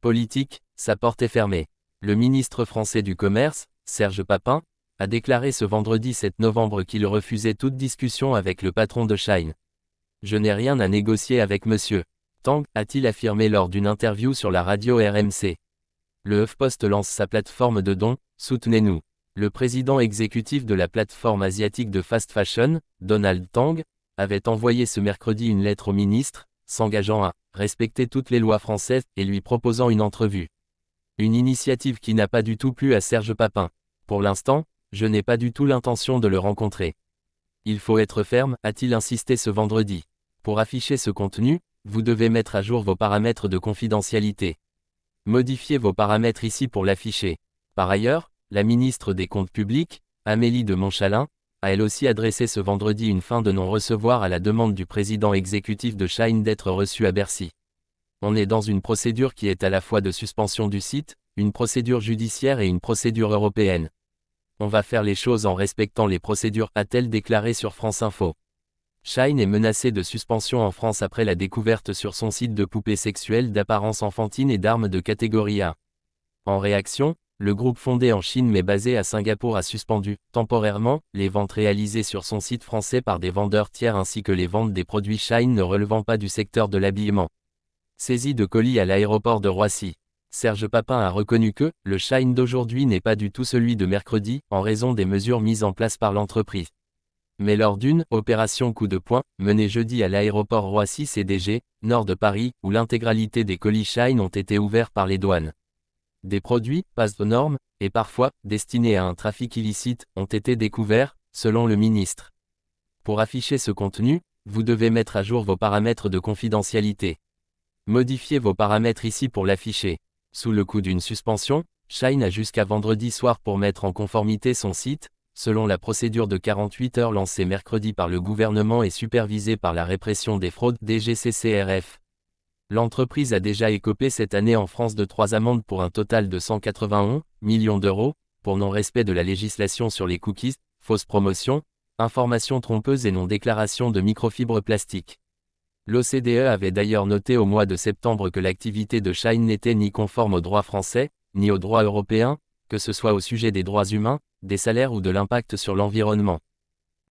Politique, sa porte est fermée. Le ministre français du Commerce, Serge Papin, a déclaré ce vendredi 7 novembre qu'il refusait toute discussion avec le patron de Shein. Je n'ai rien à négocier avec monsieur Tang, a-t-il affirmé lors d'une interview sur la radio RMC. Le HuffPost lance sa plateforme de dons, soutenez-nous. Le président exécutif de la plateforme asiatique de fast fashion, Donald Tang, avait envoyé ce mercredi une lettre au ministre, s'engageant à respecter toutes les lois françaises et lui proposant une entrevue. Une initiative qui n'a pas du tout plu à Serge Papin. Pour l'instant, je n'ai pas du tout l'intention de le rencontrer. Il faut être ferme, a-t-il insisté ce vendredi. Pour afficher ce contenu, vous devez mettre à jour vos paramètres de confidentialité. Modifiez vos paramètres ici pour l'afficher. Par ailleurs, la ministre des Comptes publics, Amélie de Montchalin, a elle aussi adressé ce vendredi une fin de non-recevoir à la demande du président exécutif de Shein d'être reçu à Bercy. On est dans une procédure qui est à la fois de suspension du site, une procédure judiciaire et une procédure européenne. On va faire les choses en respectant les procédures, a-t-elle déclaré sur France Info. Shein est menacé de suspension en France après la découverte sur son site de poupées sexuelles d'apparence enfantine et d'armes de catégorie A. En réaction, le groupe fondé en Chine mais basé à Singapour a suspendu, temporairement, les ventes réalisées sur son site français par des vendeurs tiers ainsi que les ventes des produits Shein ne relevant pas du secteur de l'habillement. Saisie de colis à l'aéroport de Roissy. Serge Papin a reconnu que le Shein d'aujourd'hui n'est pas du tout celui de mercredi, en raison des mesures mises en place par l'entreprise. Mais lors d'une opération coup de poing, menée jeudi à l'aéroport Roissy-CDG, nord de Paris, où l'intégralité des colis Shein ont été ouverts par les douanes. Des produits, pas aux normes, et parfois, destinés à un trafic illicite, ont été découverts, selon le ministre. Pour afficher ce contenu, vous devez mettre à jour vos paramètres de confidentialité. Modifiez vos paramètres ici pour l'afficher. Sous le coup d'une suspension, Shein a jusqu'à vendredi soir pour mettre en conformité son site, selon la procédure de 48 heures lancée mercredi par le gouvernement et supervisée par la répression des fraudes DGCCRF. L'entreprise a déjà écopé cette année en France de 3 amendes pour un total de 191 millions d'euros, pour non-respect de la législation sur les cookies, fausse promotion, information trompeuse et non-déclaration de microfibres plastiques. L'OCDE avait d'ailleurs noté au mois de septembre que l'activité de Shein n'était ni conforme au droit français, ni au droit européen, que ce soit au sujet des droits humains, des salaires ou de l'impact sur l'environnement.